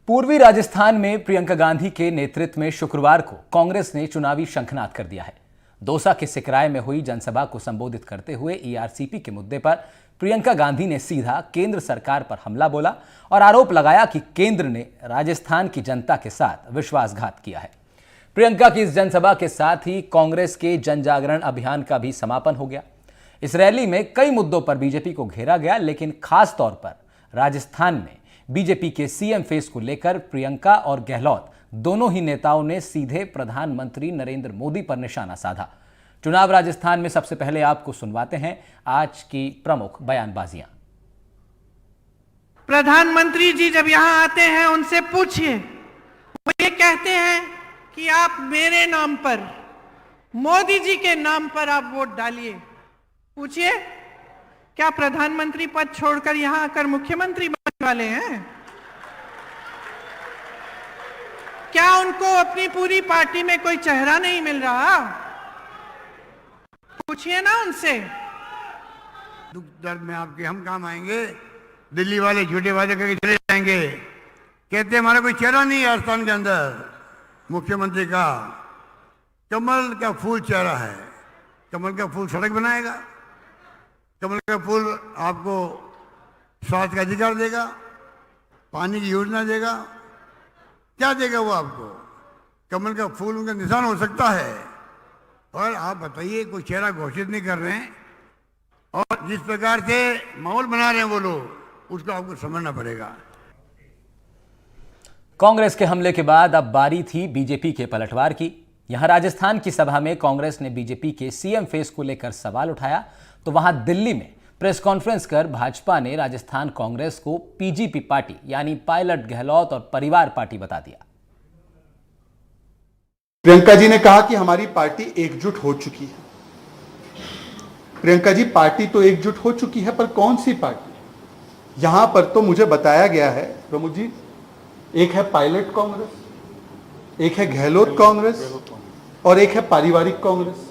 पूर्वी राजस्थान में प्रियंका गांधी के नेतृत्व में शुक्रवार को कांग्रेस ने चुनावी शंखनाद कर दिया है। दौसा के सिकराय में हुई जनसभा को संबोधित करते हुए ईआरसीपी के मुद्दे पर प्रियंका गांधी ने सीधा केंद्र सरकार पर हमला बोला और आरोप लगाया कि केंद्र ने राजस्थान की जनता के साथ विश्वासघात किया है। प्रियंका की इस जनसभा के साथ ही कांग्रेस के जन जागरण अभियान का भी समापन हो गया। इस रैली में कई मुद्दों पर बीजेपी को घेरा गया, लेकिन खास तौर पर राजस्थान में बीजेपी के सीएम फेस को लेकर प्रियंका और गहलोत दोनों ही नेताओं ने सीधे प्रधानमंत्री नरेंद्र मोदी पर निशाना साधा। चुनाव राजस्थान में सबसे पहले आपको सुनवाते हैं आज की प्रमुख बयानबाजियां। प्रधानमंत्री जी जब यहां आते हैं उनसे पूछिए, वो ये कहते हैं कि आप मेरे नाम पर, मोदी जी के नाम पर आप वोट डालिए। पूछिए, क्या प्रधानमंत्री पद छोड़कर यहां आकर मुख्यमंत्री बनने वाले हैं? क्या उनको अपनी पूरी पार्टी में कोई चेहरा नहीं मिल रहा? पूछिए ना उनसे। दुख दर्द में आपके हम काम आएंगे। दिल्ली वाले झूठे वादे करके चले जाएंगे, कहते हमारा कोई चेहरा नहीं है राजस्थान के अंदर। मुख्यमंत्री का कमल का फूल चेहरा है। कमल का फूल सड़क बनाएगा, कमल का फूल आपको स्वास्थ्य का अधिकार देगा, पानी की योजना देगा, क्या देगा वो आपको? कमल का फूल उनका निशान हो सकता है। और आप बताइए, कोई चेहरा घोषित नहीं कर रहे हैं और जिस प्रकार से माहौल बना रहे हैं वो लोग, उसको आपको समझना पड़ेगा। कांग्रेस के हमले के बाद अब बारी थी बीजेपी के पलटवार की। यहां राजस्थान की सभा में कांग्रेस ने बीजेपी के सीएम फेस को लेकर सवाल उठाया, तो वहां दिल्ली में प्रेस कॉन्फ्रेंस कर भाजपा ने राजस्थान कांग्रेस को पीजीपी पार्टी यानी पायलट गहलोत और परिवार पार्टी बता दिया। प्रियंका जी ने कहा कि हमारी पार्टी एकजुट हो चुकी है। प्रियंका जी, पार्टी तो एकजुट हो चुकी है, पर कौन सी पार्टी? यहां पर तो मुझे बताया गया है प्रमुख जी, एक है पायलट कांग्रेस, एक है गहलोत कांग्रेस और एक है पारिवारिक कांग्रेस।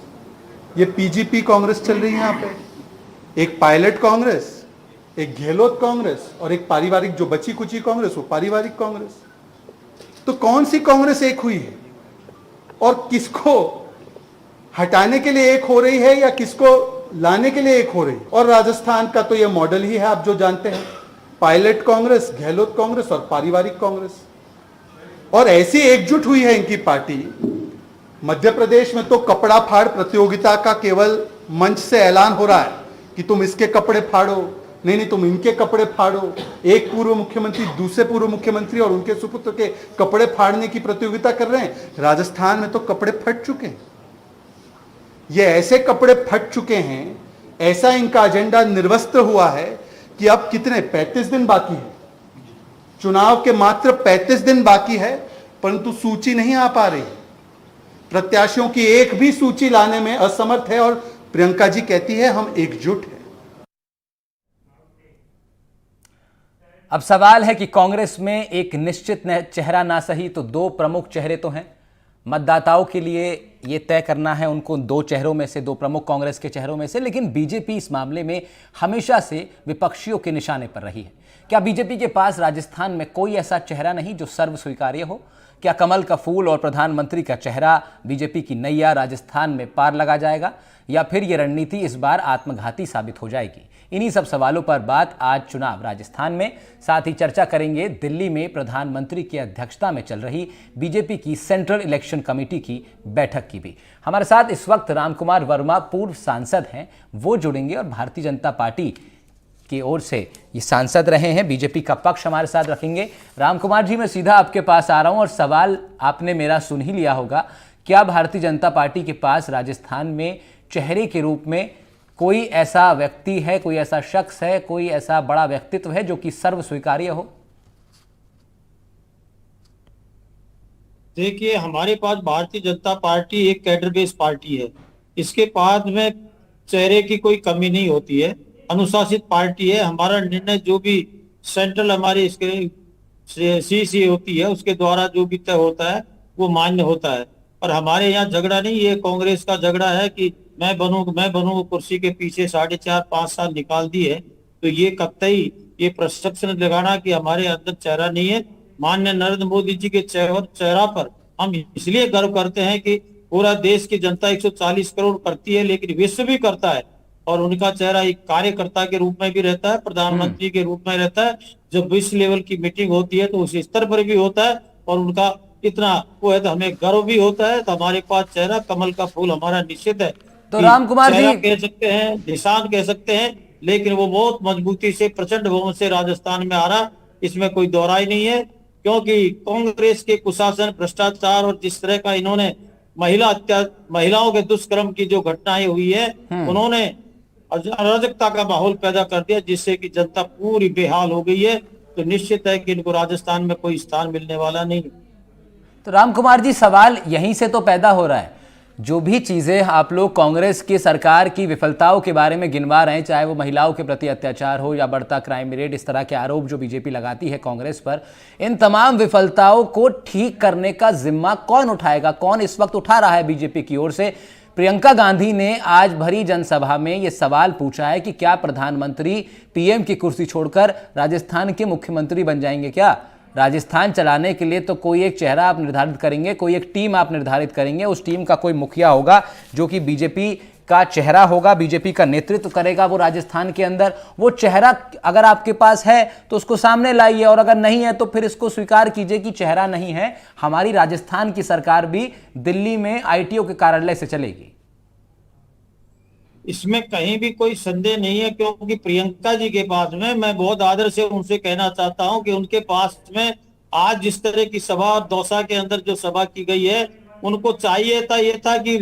ये पीजीपी कांग्रेस चल रही है यहां पे। एक पायलट कांग्रेस, एक गहलोत कांग्रेस और एक पारिवारिक जो बची कुची कांग्रेस, वो पारिवारिक कांग्रेस। तो कौन सी कांग्रेस एक हुई है और किसको हटाने के लिए एक हो रही है या किसको लाने के लिए एक हो रही है? और राजस्थान का तो ये मॉडल ही है, आप जो जानते हैं, पायलट कांग्रेस, गहलोत कांग्रेस और पारिवारिक कांग्रेस। और ऐसी एकजुट हुई है इनकी पार्टी। मध्य प्रदेश में तो कपड़ा फाड़ प्रतियोगिता का केवल मंच से ऐलान हो रहा है कि तुम इसके कपड़े फाड़ो, नहीं तुम इनके कपड़े फाड़ो। एक पूर्व मुख्यमंत्री दूसरे पूर्व मुख्यमंत्री और उनके सुपुत्र के कपड़े फाड़ने की प्रतियोगिता कर रहे हैं। राजस्थान में तो कपड़े फट चुके हैं। ये ऐसे कपड़े फट चुके हैं, ऐसा इनका एजेंडा निर्वस्त्र हुआ है कि अब कितने 35 दिन बाकी है, चुनाव के मात्र 35 दिन बाकी है, परंतु सूची नहीं आ पा रही। प्रत्याशियों की एक भी सूची लाने में असमर्थ है और प्रियंका जी कहती है हम एकजुट हैं। अब सवाल है कि कांग्रेस में एक निश्चित चेहरा ना सही तो दो प्रमुख चेहरे तो हैं। मतदाताओं के लिए यह तय करना है उनको दो चेहरों में से, दो प्रमुख कांग्रेस के चेहरों में से। लेकिन बीजेपी इस मामले में हमेशा से विपक्षियों के निशाने पर रही है। क्या बीजेपी के पास राजस्थान में कोई ऐसा चेहरा नहीं जो सर्व स्वीकार्य हो? क्या कमल का फूल और प्रधानमंत्री का चेहरा बीजेपी की नैया राजस्थान में पार लगा जाएगा, या फिर यह रणनीति इस बार आत्मघाती साबित हो जाएगी? इन्हीं सब सवालों पर बात आज चुनाव राजस्थान में। साथ ही चर्चा करेंगे दिल्ली में प्रधानमंत्री की अध्यक्षता में चल रही बीजेपी की सेंट्रल इलेक्शन कमेटी की बैठक की भी। हमारे साथ इस वक्त रामकुमार वर्मा पूर्व सांसद हैं, वो जुड़ेंगे और भारतीय जनता पार्टी की ओर से ये सांसद रहे हैं, बीजेपी का पक्ष हमारे साथ रखेंगे। रामकुमार जी, मैं सीधा आपके पास आ रहा हूं और सवाल आपने मेरा सुन ही लिया होगा। क्या भारतीय जनता पार्टी के पास राजस्थान में चेहरे के रूप में कोई ऐसा व्यक्ति है, कोई ऐसा शख्स है, कोई ऐसा बड़ा व्यक्तित्व है जो कि सर्व स्वीकार्य हो? देखिए, हमारे पास भारतीय जनता पार्टी एक कैडर बेस पार्टी है। इसके पास में चेहरे की कोई कमी नहीं होती है। अनुशासित पार्टी है। हमारा निर्णय जो भी सेंट्रल हमारी इसके सीसी होती है उसके द्वारा जो भी तय होता है वो मान्य होता है। और हमारे यहाँ झगड़ा नहीं, ये कांग्रेस का झगड़ा है कि मैं बनूं कुर्सी के पीछे 4.5-5 साल निकाल दिए। तो ये कतई ये प्रश्न लगाना कि हमारे अंदर चेहरा नहीं है, माननीय नरेंद्र मोदी जी के चेहरा पर हम इसलिए गर्व करते हैं कि पूरा देश की जनता 140 करोड़ करती है, लेकिन विश्व भी करता है। और उनका चेहरा एक कार्यकर्ता के रूप में भी रहता है, प्रधानमंत्री के रूप में रहता है। जब विश्व लेवल की मीटिंग होती है तो उस स्तर पर भी होता है, और उनका इतना वो है तो हमें गर्व भी होता है। तो हमारे पास चेहरा कमल का फूल हमारा निश्चित है। तो राम कुमार चेहरा जी कह सकते हैं, निशान कह सकते हैं, लेकिन वो बहुत मजबूती से प्रचंड बहुमत से राजस्थान में आ रहा, इसमें कोई दोहराई नहीं है। क्योंकि कांग्रेस के कुशासन, भ्रष्टाचार और जिस तरह का इन्होंने महिलाओं के दुष्कर्म की जो घटनाएं हुई है, उन्होंने अराजकता का माहौल पैदा कर दिया, जिससे कि जनता पूरी बेहाल हो गई है। तो निश्चित है कि इनको राजस्थान में कोई स्थान मिलने वाला नहीं। तो राम कुमार जी, सवाल यहीं से तो पैदा हो रहा है। जो भी चीजें आप लोग कांग्रेस की सरकार की विफलताओं के बारे में गिनवा रहे हैं, चाहे वो महिलाओं के प्रति अत्याचार हो या बढ़ता क्राइम रेट, इस तरह के आरोप जो बीजेपी लगाती है कांग्रेस पर, इन तमाम विफलताओं को ठीक करने का जिम्मा कौन उठाएगा? कौन इस वक्त उठा रहा है बीजेपी की ओर से? प्रियंका गांधी ने आज भरी जनसभा में यह सवाल पूछा है कि क्या प्रधानमंत्री पीएम की कुर्सी छोड़कर राजस्थान के मुख्यमंत्री बन जाएंगे क्या? राजस्थान चलाने के लिए तो कोई एक चेहरा आप निर्धारित करेंगे, कोई एक टीम आप निर्धारित करेंगे, उस टीम का कोई मुखिया होगा जो कि बीजेपी का चेहरा होगा, बीजेपी का नेतृत्व करेगा वो राजस्थान के अंदर। वो चेहरा अगर आपके पास है तो उसको सामने लाइए, और अगर नहीं है तो फिर इसको स्वीकार कीजिए कि चेहरा नहीं है। हमारी राजस्थान की सरकार भी दिल्ली में आईटीओ के कार्यालय से चलेगी। इसमें कहीं भी कोई संदेह नहीं है, क्योंकि प्रियंका जी के पास में, मैं बहुत आदर से उनसे कहना चाहता हूं कि उनके पास में आज जिस तरह की सभा और दौसा के अंदर जो सभा की गई है, उनको चाहिए था ये था कि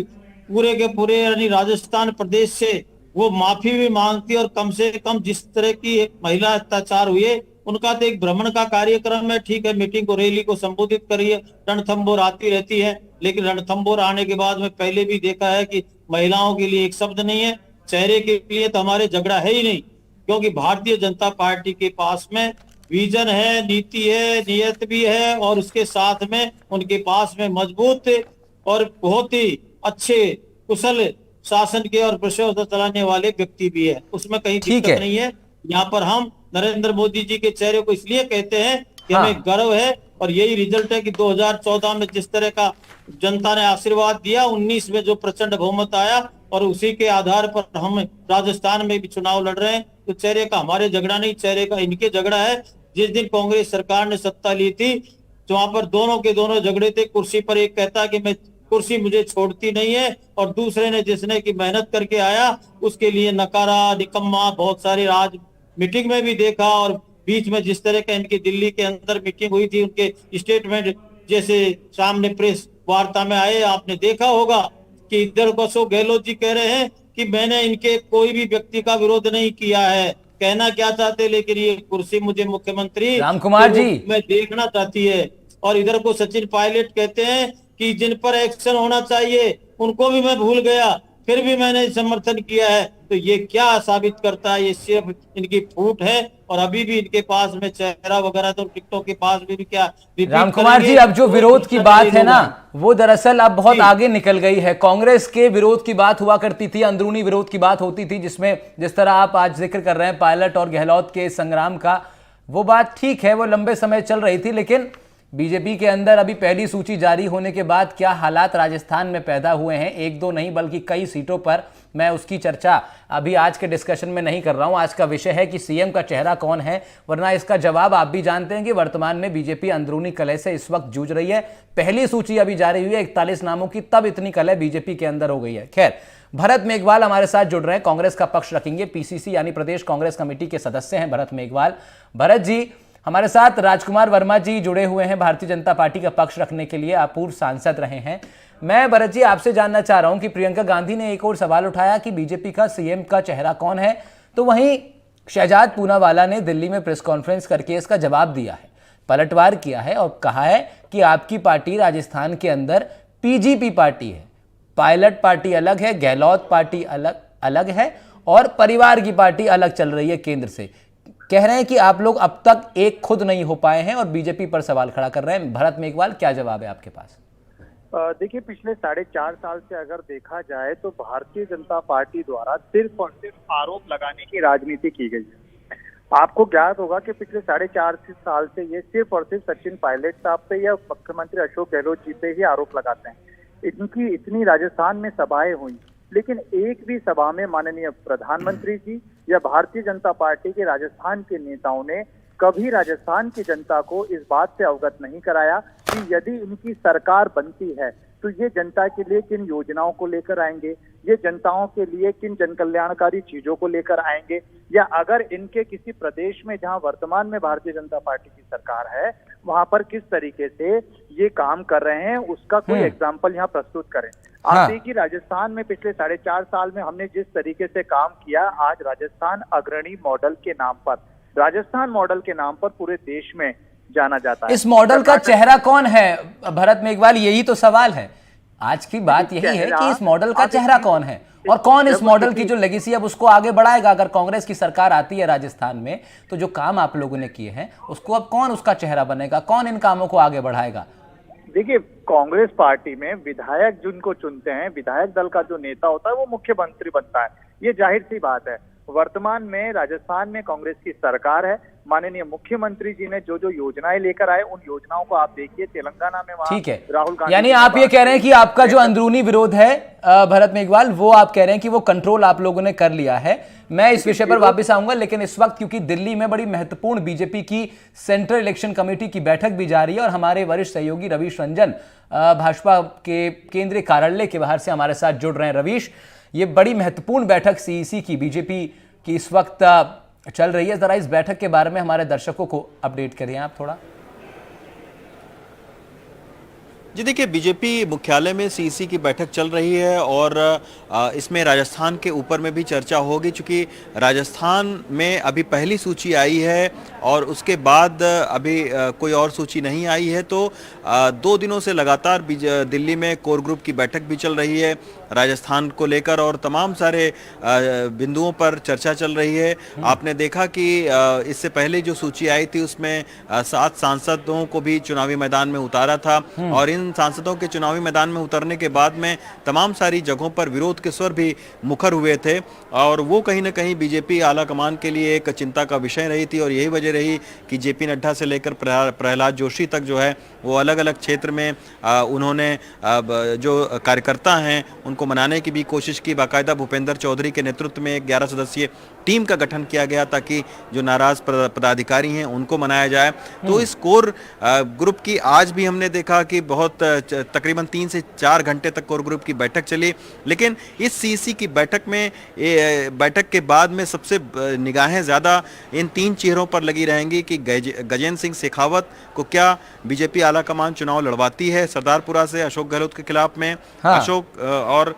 पूरे के पूरे यानी राजस्थान प्रदेश से वो माफी भी मांगती, और कम से कम जिस तरह की महिला अत्याचार हुए उनका तो एक भ्रमण का कार्यक्रम है, ठीक है, मीटिंग को, रैली को संबोधित करिए, रणथंबोर आती रहती है, लेकिन रणथंबोर आने के बाद में पहले भी देखा है कि महिलाओं के लिए एक शब्द नहीं है, चेहरे के लिए तो हमारे झगड़ा है ही नहीं। क्योंकि भारतीय जनता पार्टी के पास में विजन है, नीति है, नियत भी है, और उसके साथ में उनके पास में मजबूत और बहुत ही अच्छे कुशल शासन के और प्रशासन चलाने वाले व्यक्ति भी है, उसमें कहीं दिक्कत नहीं है। यहाँ पर हम नरेंद्र मोदी जी के चेहरे को इसलिए कहते हैं कि हमें गर्व है, और यही रिजल्ट है कि 2014 में जिस तरह का जनता ने आशीर्वाद दिया, 19 में जो प्रचंड बहुमत आया, और उसी के आधार पर हम राजस्थान में भी चुनाव लड़ रहे हैं। तो चेहरे का हमारे झगड़ा नहीं, चेहरे का इनके झगड़ा है। जिस दिन कांग्रेस सरकार ने सत्ता ली थी तो वहां पर दोनों के दोनों झगड़े थे। कुर्सी पर एक कहता कि मैं कुर्सी मुझे छोड़ती नहीं है, और दूसरे ने जिसने की मेहनत करके आया उसके लिए नकारा, निकम्मा, बहुत सारी आज मीटिंग में भी देखा। और बीच में जिस तरह का इनकी दिल्ली के अंदर मीटिंग हुई थी, उनके स्टेटमेंट जैसे सामने प्रेस वार्ता में आए, आपने देखा होगा कि इधर अशोक गहलोत जी कह रहे हैं कि मैंने इनके कोई भी व्यक्ति का विरोध नहीं किया है। कहना क्या चाहते, लेकिन ये कुर्सी मुझे मुख्यमंत्री राम कुमार जी मैं देखना चाहती है। और इधर को सचिन पायलट कहते हैं कि जिन पर एक्शन होना चाहिए उनको भी मैं भूल गया, फिर भी मैंने समर्थन किया है। तो ये क्या साबित करता है? ये सिर्फ इनकी फूट है, और अभी भी इनके पास में चेहरा वगैरह तो टिकटों के पास भी क्या राम कुमार जी, अब जो विरोध की बात है ना, वो दरअसल अब बहुत आगे निकल गई है। कांग्रेस के विरोध की बात हुआ करती थी, अंदरूनी विरोध की बात होती थी, जिसमें जिस तरह आप आज जिक्र कर रहे हैं पायलट और गहलोत के संग्राम का, वो बात ठीक है, वो लंबे समय चल रही थी। लेकिन बीजेपी के अंदर अभी पहली सूची जारी होने के बाद क्या हालात राजस्थान में पैदा हुए हैं, एक दो नहीं बल्कि कई सीटों पर, मैं उसकी चर्चा अभी आज के डिस्कशन में नहीं कर रहा हूं। आज का विषय है कि सीएम का चेहरा कौन है, वरना इसका जवाब आप भी जानते हैं कि वर्तमान में बीजेपी अंदरूनी कलह से इस वक्त जूझ रही है। पहली सूची अभी जारी हुई है 41 नामों की, तब इतनी कलह बीजेपी के अंदर हो गई है। खैर, भरत मेघवाल हमारे साथ जुड़ रहे हैं, कांग्रेस का पक्ष रखेंगे, पीसीसी यानी प्रदेश कांग्रेस कमेटी के सदस्य हैं भरत मेघवाल। भरत जी, हमारे साथ राजकुमार वर्मा जी जुड़े हुए हैं भारतीय जनता पार्टी का पक्ष रखने के लिए, आप पूर्व सांसद रहे हैं। मैं भरत जी आपसे जानना चाह रहा हूं कि प्रियंका गांधी ने एक और सवाल उठाया कि बीजेपी का सीएम का चेहरा कौन है, तो वहीं शहजाद पूनावाला ने दिल्ली में प्रेस कॉन्फ्रेंस करके इसका जवाब दिया है, पलटवार किया है और कहा है कि आपकी पार्टी राजस्थान के अंदर पीजीपी पार्टी है, पायलट पार्टी अलग है, गहलोत पार्टी अलग है, और परिवार की पार्टी अलग चल रही है केंद्र से। कह रहे हैं कि आप लोग अब तक एक खुद नहीं हो पाए हैं और बीजेपी पर सवाल खड़ा कर रहे हैं। भरत मेघवाल, क्या जवाब है आपके पास? देखिए, पिछले 4.5 साल से अगर देखा जाए तो भारतीय जनता पार्टी द्वारा सिर्फ और सिर्फ आरोप लगाने की राजनीति की गई है, आपको ज्ञात होगा कि पिछले 4.5 साल से ये सिर्फ और सिर्फ सचिन पायलट साहब पे या मुख्यमंत्री अशोक गहलोत जी पे ही आरोप लगाते हैं। इनकी इतनी राजस्थान में सभाएं हुई, लेकिन एक भी सभा में माननीय प्रधानमंत्री जी या भारतीय जनता पार्टी के राजस्थान के नेताओं ने कभी राजस्थान की जनता को इस बात से अवगत नहीं कराया कि यदि इनकी सरकार बनती है तो ये जनता के लिए किन योजनाओं को लेकर आएंगे, ये जनताओं के लिए किन जनकल्याणकारी चीजों को लेकर आएंगे, या अगर इनके किसी प्रदेश में जहां वर्तमान में भारतीय जनता पार्टी की सरकार है वहां पर किस तरीके से ये काम कर रहे हैं, उसका कोई एग्जाम्पल यहाँ प्रस्तुत करें। आप देखिए राजस्थान में पिछले 4.5 साल में हमने जिस तरीके से काम किया, आज राजस्थान अग्रणी मॉडल के नाम पर, राजस्थान मॉडल के नाम पर पूरे देश में जाना जाता है। इस मॉडल का चेहरा कौन है भरत मेघवाल, यही तो सवाल है। आज की बात यही है कि इस मॉडल का चेहरा कौन है और कौन इस मॉडल की जो लेगेसी अब उसको आगे बढ़ाएगा। अगर कांग्रेस की सरकार आती है राजस्थान में तो जो काम आप लोगों ने किए हैं उसको अब कौन उसका चेहरा बनेगा, कौन इन कामों को आगे बढ़ाएगा? देखिए, कांग्रेस पार्टी में विधायक जिनको चुनते हैं, विधायक दल का जो नेता होता है वो मुख्यमंत्री बनता है, ये जाहिर सी बात है। वर्तमान में राजस्थान में कांग्रेस की सरकार है, माननीय मुख्यमंत्री जी ने जो जो योजनाएं लेकर आए उन योजनाओं को आप देखिए। तेलंगाना में वहां ठीक है, राहुल गांधी, यानी आप ये कह रहे हैं कि आपका जो अंदरूनी विरोध है भरत मेघवाल, वो आप कह रहे हैं कि वो कंट्रोल आप लोगों ने कर लिया है। मैं इस विषय पर वापस आऊंगा, लेकिन इस वक्त क्योंकि दिल्ली में बड़ी महत्वपूर्ण बीजेपी की सेंट्रल इलेक्शन कमेटी की बैठक भी जारी है और हमारे वरिष्ठ सहयोगी रवीश रंजन भाजपा के केंद्रीय कार्यालय के बाहर से हमारे साथ जुड़ रहे हैं। रवीश, ये बड़ी महत्वपूर्ण बैठक सीईसी की बीजेपी की इस वक्त चल रही है, जरा इस बैठक के बारे में हमारे दर्शकों को अपडेट करिए आप थोड़ा। जी देखिए, बीजेपी मुख्यालय में सीईसी की बैठक चल रही है और इसमें राजस्थान के ऊपर में भी चर्चा होगी, क्योंकि राजस्थान में अभी पहली सूची आई है और उसके बाद अभी कोई और सूची नहीं आई है। तो 2 दिनों से लगातार दिल्ली में कोर ग्रुप की बैठक भी चल रही है राजस्थान को लेकर और तमाम सारे बिंदुओं पर चर्चा चल रही है। आपने देखा कि इससे पहले जो सूची आई थी उसमें 7 सांसदों को भी चुनावी मैदान में उतारा था और इन सांसदों के चुनावी मैदान में उतरने के बाद में तमाम सारी जगहों पर विरोध के स्वर भी मुखर हुए थे और वो कहीं ना कहीं बीजेपी आला कमान के लिए एक चिंता का विषय रही थी। और यही वजह रही कि जेपी नड्डा से लेकर प्रहलाद जोशी तक जो है वो अलग अलग क्षेत्र में उन्होंने जो कार्यकर्ता हैं उनको मनाने की भी कोशिश की। बाकायदा भूपेंद्र चौधरी के नेतृत्व में एक 11 सदस्यीय टीम का गठन किया गया ताकि जो नाराज पदाधिकारी हैं उनको मनाया जाए। तो इस कोर ग्रुप की आज भी हमने देखा कि बहुत तकरीबन 3 से 4 घंटे तक कोर ग्रुप की बैठक चली, लेकिन इस सीईसी की बैठक में बैठक के बाद में सबसे निगाहें ज़्यादा इन 3 चेहरों पर लगी रहेंगी कि गजेंद्र सिंह शेखावत को क्या बीजेपी आला कमान चुनाव लड़वाती है सरदारपुरा से अशोक गहलोत के खिलाफ में। अशोक और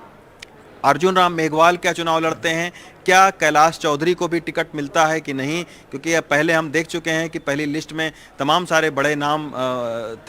अर्जुन राम मेघवाल क्या चुनाव लड़ते हैं, क्या कैलाश चौधरी को भी टिकट मिलता है कि नहीं, क्योंकि पहले हम देख चुके हैं कि पहली लिस्ट में तमाम सारे बड़े नाम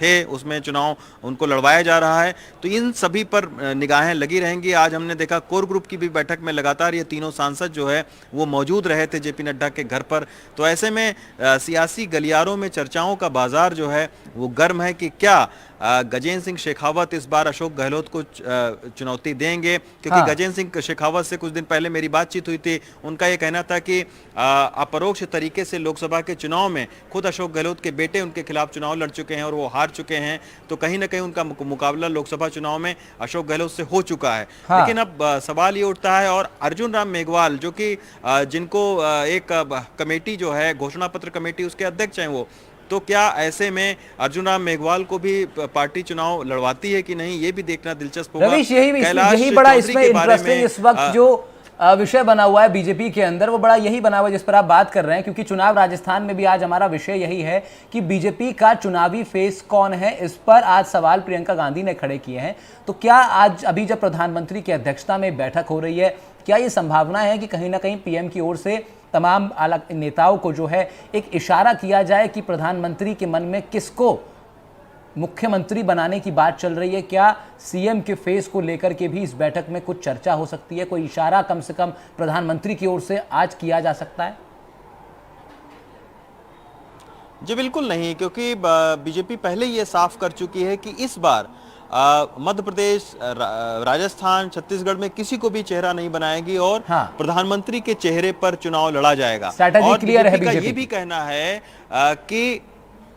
थे, उसमें चुनाव उनको लड़वाया जा रहा है। तो इन सभी पर निगाहें लगी रहेंगी। आज हमने देखा कोर ग्रुप की भी बैठक में लगातार ये तीनों सांसद जो है वो मौजूद रहे थे जेपी नड्डा के घर पर। तो ऐसे में सियासी गलियारों में चर्चाओं का बाजार जो है वो गर्म है कि क्या गजेंद्र सिंह शेखावत इस बार अशोक गहलोत को चुनौती देंगे, क्योंकि गजेंद्र सिंह शेखावत से कुछ दिन पहले मेरी बातचीत हुई थी। उनका ये कहना था कि अपरोक्ष तरीके से लोकसभा के चुनाव में खुद अशोक गहलोत के बेटे उनके खिलाफ चुनाव लड़ चुके हैं और वो हार चुके हैं। तो कहीं ना कहीं उनका मुकाबला लोकसभा चुनाव में अशोक गहलोत से हो चुका है। लेकिन अब सवाल ये उठता है, और अर्जुन राम मेघवाल जो कि जिनको एक कमेटी जो है घोषणा पत्र कमेटी उसके अध्यक्ष हैं वो, तो क्या ऐसे में अर्जुन राम मेघवाल को भी पार्टी चुनाव लड़वाती है कि नहीं, ये भी देखना दिलचस्प होगा। रवीश, यही बड़ा इसमें इंटरेस्टिंग इस वक्त जो विषय बना हुआ है बीजेपी के अंदर, वो बड़ा यही बना हुआ है जिस पर आप बात कर रहे हैं, क्योंकि चुनाव राजस्थान में भी आज हमारा विषय यही है कि बीजेपी का चुनावी फेस कौन है। इस पर आज सवाल प्रियंका गांधी ने खड़े किए हैं। तो क्या आज अभी जब प्रधानमंत्री की अध्यक्षता में बैठक हो रही है, क्या ये संभावना है कि कहीं ना कहीं पीएम की ओर से तमाम अलग नेताओं को जो है एक इशारा किया जाए कि प्रधानमंत्री के मन में किसको मुख्यमंत्री बनाने की बात चल रही है? क्या सीएम के फेस को लेकर के भी इस बैठक में कुछ चर्चा हो सकती है? कोई इशारा कम से कम प्रधानमंत्री की ओर से आज किया जा सकता है? जी बिल्कुल नहीं, क्योंकि बीजेपी पहले ये साफ कर चुकी है कि इस बार मध्य प्रदेश, राजस्थान, छत्तीसगढ़ में किसी को भी चेहरा नहीं बनाएगी और हाँ। प्रधानमंत्री के चेहरे पर चुनाव लड़ा जाएगा। स्ट्रैटेजी और क्लियर है बीजेपी का बीजेपी ये भी कहना है कि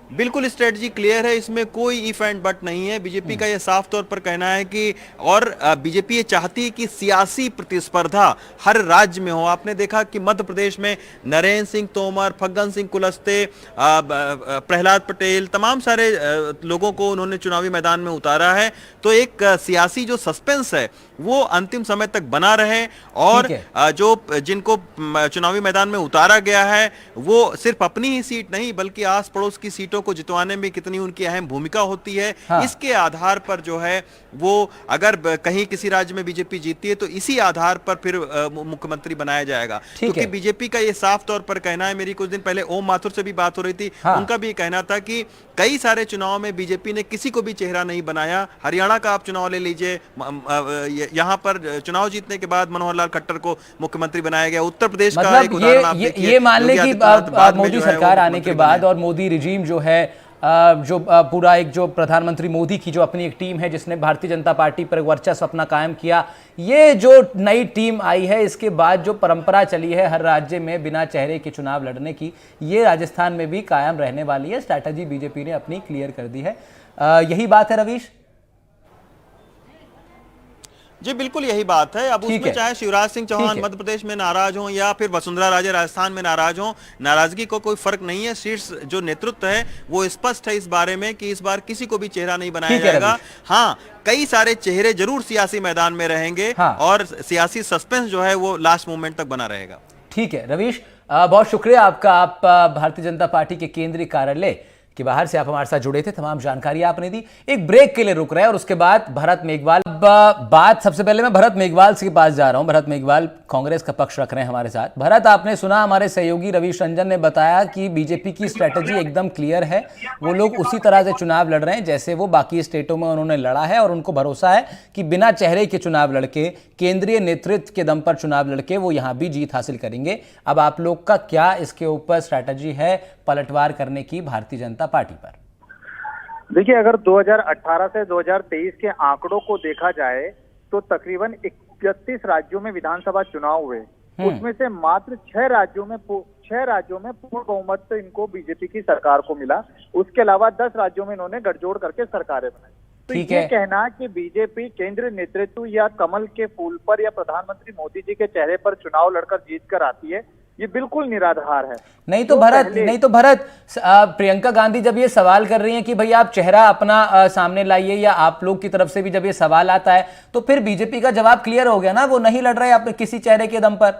बिल्कुल स्ट्रेटजी क्लियर है, इसमें कोई इफ एंड बट नहीं है। बीजेपी का यह साफ तौर पर कहना है कि और बीजेपी ये चाहती है कि सियासी प्रतिस्पर्धा हर राज्य में हो। आपने देखा कि मध्य प्रदेश में नरेंद्र सिंह तोमर, फग्गन सिंह कुलस्ते, प्रहलाद पटेल, तमाम सारे लोगों को उन्होंने चुनावी मैदान में उतारा है। तो एक सियासी जो सस्पेंस है वो अंतिम समय तक बना रहे और जो जिनको चुनावी मैदान में उतारा गया है वो सिर्फ अपनी ही सीट नहीं बल्कि आस पड़ोस की सीटों को जितवाने में कितनी उनकी अहम भूमिका होती है, हाँ। इसके आधार पर जो है वो अगर कहीं किसी राज्य में बीजेपी जीतती है तो इसी आधार पर फिर मुख्यमंत्री बनाया जाएगा। क्योंकि बीजेपी का ये साफ तौर पर कहना है, मेरी कुछ दिन पहले ओम माथुर से भी बात हो रही थी, हाँ। उनका भी कहना था कि कई सारे चुनाव में बीजेपी ने किसी को भी चेहरा नहीं बनाया। हरियाणा का आप चुनाव ले लीजिए, यहाँ पर चुनाव जीतने के बाद मनोहर लाल खट्टर को मुख्यमंत्री बनाया गया। उत्तर प्रदेश का एक उदाहरण आप देखिए, ये मान ले कि मोदी सरकार आने के बाद और मोदी रिजीम जो है जो पूरा एक जो प्रधानमंत्री मोदी की जो अपनी एक टीम है जिसने भारतीय जनता पार्टी पर वर्चस्व अपना कायम किया, ये जो नई टीम आई है इसके बाद जो परंपरा चली है हर राज्य में बिना चेहरे के चुनाव लड़ने की, ये राजस्थान में भी कायम रहने वाली है। स्ट्रैटेजी बीजेपी ने अपनी क्लियर कर दी है। यही बात है रवीश? जी बिल्कुल यही बात है। अब उसमें चाहे शिवराज सिंह चौहान मध्य प्रदेश में नाराज हों या फिर वसुंधरा राजे राजस्थान में नाराज हों, नाराजगी को कोई फर्क नहीं है। शीर्ष जो नेतृत्व है वो स्पष्ट है इस बारे में कि इस बार किसी को भी चेहरा नहीं बनाया जाएगा। हाँ, कई सारे चेहरे जरूर सियासी मैदान में रहेंगे और सियासी सस्पेंस जो है वो लास्ट मोमेंट तक बना रहेगा। ठीक है रवीश, बहुत शुक्रिया आपका। आप भारतीय जनता पार्टी के केंद्रीय कार्यालय कि बाहर से आप हमारे साथ जुड़े थे, तमाम जानकारी आपने दी। एक ब्रेक के लिए रुक रहे हैं और उसके बाद भरत मेघवाल बात सबसे पहले मैं भरत मेघवाल के पास जा रहा हूं। भरत मेघवाल कांग्रेस का पक्ष रख रहे हैं हमारे साथ। भरत, आपने सुना हमारे सहयोगी रवीश रंजन ने बताया कि बीजेपी की स्ट्रेटजी एकदम क्लियर है, वो लोग उसी तरह से चुनाव लड़ रहे हैं जैसे वो बाकी स्टेटों में उन्होंने लड़ा है और उनको भरोसा है कि बिना चेहरे के चुनाव लड़के, केंद्रीय नेतृत्व के दम पर चुनाव लड़के वो यहां भी जीत हासिल करेंगे। अब आप लोग का क्या इसके ऊपर स्ट्रैटेजी है पलटवार करने की भारतीय जनता पार्टी पर? देखिए, अगर 2018 से 2023 के आंकड़ों को देखा जाए तो तकरीबन 31 राज्यों में विधानसभा चुनाव हुए, उसमें से मात्र 6 राज्यों में पूर्ण बहुमत से इनको बीजेपी की सरकार को मिला। उसके अलावा 10 राज्यों में इन्होंने गठजोड़ करके सरकारें बनाई। तो ये कहना कि बीजेपी केंद्रीय नेतृत्व या कमल के फूल पर या प्रधानमंत्री मोदी जी के चेहरे पर चुनाव लड़कर जीत कर आती है, ये बिल्कुल निराधार है। नहीं तो भरत, प्रियंका गांधी जब ये सवाल कर रही हैं कि भाई आप चेहरा अपना सामने लाइए, या आप लोग की तरफ से भी जब ये सवाल आता है तो फिर बीजेपी का जवाब क्लियर हो गया ना, वो नहीं लड़ रहे आप किसी चेहरे के दम पर।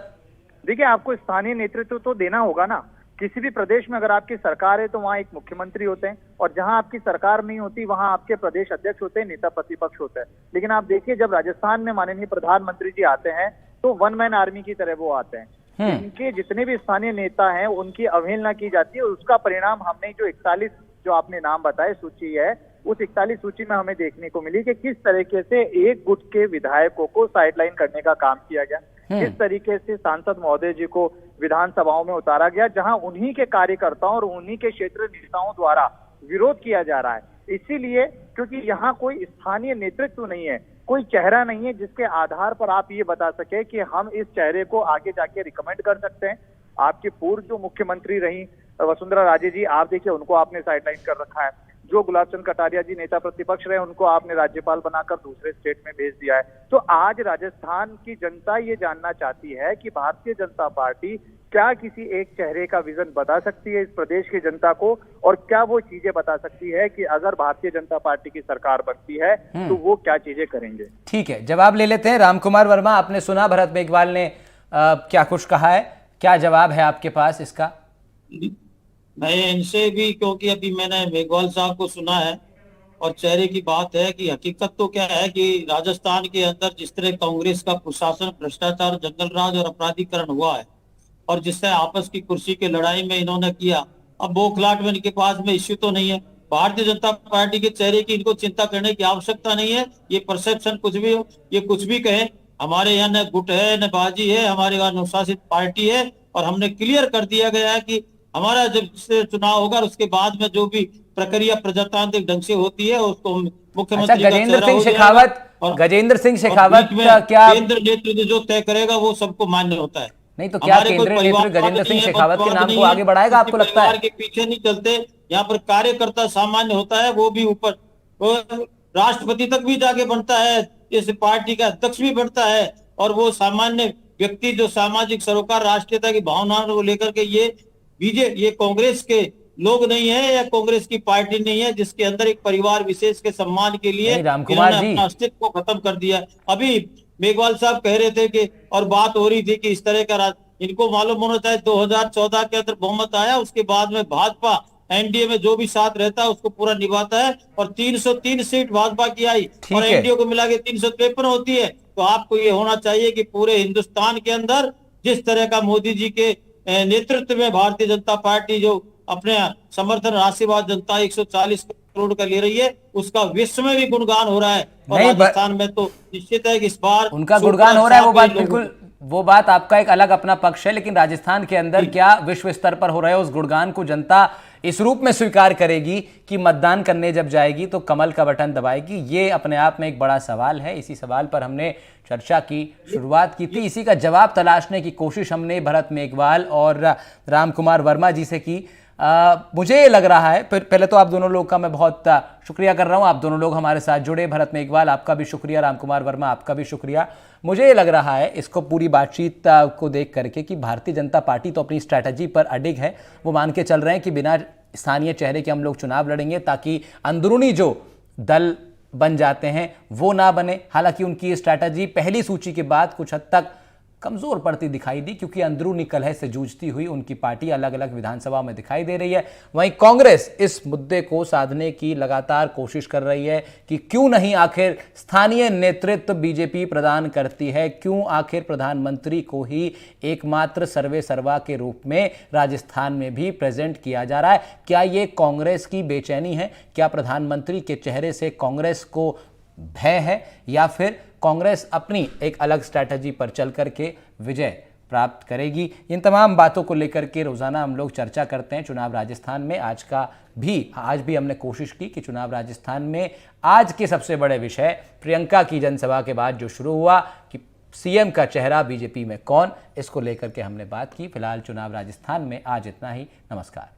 देखिए, आपको स्थानीय नेतृत्व तो देना होगा ना। किसी भी प्रदेश में अगर आपकी सरकार है तो वहाँ एक मुख्यमंत्री होते हैं, और जहां आपकी सरकार नहीं होती वहां आपके प्रदेश अध्यक्ष होते हैं, नेता प्रतिपक्ष होता है। लेकिन आप देखिए, जब राजस्थान में माननीय प्रधानमंत्री जी आते हैं तो वन मैन आर्मी की तरह वो आते हैं। इनके जितने भी स्थानीय नेता हैं उनकी अवहेलना की जाती है, और उसका परिणाम हमने जो 41 जो आपने नाम बताए सूची है, उस 41 सूची में हमें देखने को मिली कि किस तरीके से एक गुट के विधायकों को साइडलाइन करने का काम किया गया, किस तरीके से सांसद महोदय जी को विधानसभाओं में उतारा गया, जहां उन्हीं के कार्यकर्ताओं और उन्हीं के क्षेत्र नेताओं द्वारा विरोध किया जा रहा है। इसीलिए क्योंकि यहाँ कोई स्थानीय नेतृत्व नहीं है, कोई चेहरा नहीं है जिसके आधार पर आप ये बता सके कि हम इस चेहरे को आगे जाके रिकमेंड कर सकते हैं। आपकी पूर्व जो मुख्यमंत्री रही वसुंधरा राजे जी, आप देखिए उनको आपने साइडलाइन कर रखा है। जो गुलाब चंद कटारिया जी नेता प्रतिपक्ष रहे, उनको आपने राज्यपाल बनाकर दूसरे स्टेट में भेज दिया है। तो आज राजस्थान की जनता ये जानना चाहती है कि भारतीय जनता पार्टी क्या किसी एक चेहरे का विजन बता सकती है इस प्रदेश की जनता को, और क्या वो चीजें बता सकती है कि अगर भारतीय जनता पार्टी की सरकार बनती है तो वो क्या चीजें करेंगे। ठीक है, जवाब ले लेते हैं। रामकुमार वर्मा, आपने सुना भरत मेघवाल ने क्या कुछ कहा है, क्या जवाब है आपके पास इसका? मैं इनसे भी, क्योंकि अभी मैंने मेघवाल साहब को सुना है, और चेहरे की बात है कि हकीकत तो क्या है कि राजस्थान के अंदर जिस तरह कांग्रेस का प्रशासन, भ्रष्टाचार, जंगल राज और अपराधीकरण हुआ है, और जिससे आपस की कुर्सी की लड़ाई में इन्होंने किया, अब बौखलाहट में इनके पास में इश्यू तो नहीं है। भारतीय जनता पार्टी के चेहरे की इनको चिंता करने की आवश्यकता नहीं है। ये परसेप्शन कुछ भी हो, ये कुछ भी कहे, हमारे यहाँ न गुट है न बाजी है, हमारे यहाँ अनुशासित पार्टी है, और हमने क्लियर कर दिया गया है कि हमारा जब से चुनाव होगा उसके बाद में जो भी प्रक्रिया प्रजातांत्रिक ढंग से होती है उसको हम मुख्यमंत्री अच्छा, का गजेंद्र चेहरा सिंह हो जाएगा शेखावत, और गजेंद्र सिंह और शेखावत बीच में का क्या केंद्र नेतृत्व जो तय करेगा वो सबको मान्य होता है। नहीं तो क्या हमारे कोई केंद्रीय नेतृत्व परिवारवाद गजेंद्र नहीं सिंह है, शेखावत के वंशवाद नाम को नहीं है, आगे बढ़ाएगा किसी आपको लगता परिवार है? के पीछे नहीं चलते। यहाँ पर कार्यकर्ता सामान्य होता है, वो भी ऊपर वो राष्ट्रपति तक भी जाके बनता है, जैसे पार्टी का अध्यक्ष भी बनता है। और वो सामान्य व्यक्ति जो सामाजिक सरोकार राष्ट्रीयता की भावना को लेकर के ये कांग्रेस के लोग नहीं है या कांग्रेस की पार्टी नहीं है जिसके अंदर एक परिवार विशेष के सम्मान के लिए नहीं रामकुमार इन्होंने जी, अपना अस्तित्व को खत्म कर दिया। अभी मेघवाल साहब कह रहे थे कि और बात हो रही थी कि इस तरह का इनको मालूम होना चाहिए 2014 के अंदर बहुमत आया, उसके बाद में भाजपा एनडीए में जो भी साथ रहता है उसको पूरा निभाता है और 303 सीट भाजपा की आई ठीक और है। एनडीए को मिला के 353 होती है। तो आपको ये होना चाहिए कि पूरे हिंदुस्तान के अंदर जिस तरह का मोदी जी के नेतृत्व में भारतीय जनता पार्टी जो अपने समर्थन राशिवाद जनता 140 करोड़ का ले रही है, उसका विश्व में भी गुणगान हो रहा है। और नहीं, राजस्थान में तो निश्चित है कि इस बार उनका गुणगान हो रहा है, वो बात बिल्कुल, वो बात आपका एक अलग अपना पक्ष है, लेकिन राजस्थान के अंदर क्या विश्व स्तर पर हो रहे उस गुणगान को जनता इस रूप में स्वीकार करेगी कि मतदान करने जब जाएगी तो कमल का बटन दबाएगी? ये अपने आप में एक बड़ा सवाल है। इसी सवाल पर हमने चर्चा की शुरुआत की थी, इसी का जवाब तलाशने की कोशिश हमने भरत मेघवाल और रामकुमार वर्मा जी से की। मुझे लग रहा है, पहले तो आप दोनों लोग का मैं बहुत शुक्रिया कर रहा हूं, आप दोनों लोग हमारे साथ जुड़े। भरत मेघवाल आपका भी शुक्रिया, रामकुमार वर्मा आपका भी शुक्रिया। मुझे लग रहा है इसको पूरी बातचीत को देख करके कि भारतीय जनता पार्टी तो अपनी स्ट्रैटेजी पर अडिग है। वो मान के चल रहे हैं कि बिना स्थानीय चेहरे के हम लोग चुनाव लड़ेंगे ताकि अंदरूनी जो दल बन जाते हैं वो ना बने। हालांकि उनकी स्ट्रैटेजी पहली सूची के बाद कुछ हद तक कमजोर पड़ती दिखाई दी, क्योंकि अंदरूनी कलह से जूझती हुई उनकी पार्टी अलग अलग विधानसभा में दिखाई दे रही है। वहीं कांग्रेस इस मुद्दे को साधने की लगातार कोशिश कर रही है कि क्यों नहीं आखिर स्थानीय नेतृत्व बीजेपी प्रदान करती है, क्यों आखिर प्रधानमंत्री को ही एकमात्र सर्वे सर्वा के रूप में राजस्थान में भी प्रेजेंट किया जा रहा है। क्या ये कांग्रेस की बेचैनी है? क्या प्रधानमंत्री के चेहरे से कांग्रेस को भय है, या फिर कांग्रेस अपनी एक अलग स्ट्रैटेजी पर चल करके विजय प्राप्त करेगी? इन तमाम बातों को लेकर के रोजाना हम लोग चर्चा करते हैं चुनाव राजस्थान में। आज भी हमने कोशिश की कि चुनाव राजस्थान में आज के सबसे बड़े विषय प्रियंका की जनसभा के बाद जो शुरू हुआ कि सीएम का चेहरा बीजेपी में कौन, इसको लेकर के हमने बात की। फिलहाल चुनाव राजस्थान में आज इतना ही। नमस्कार।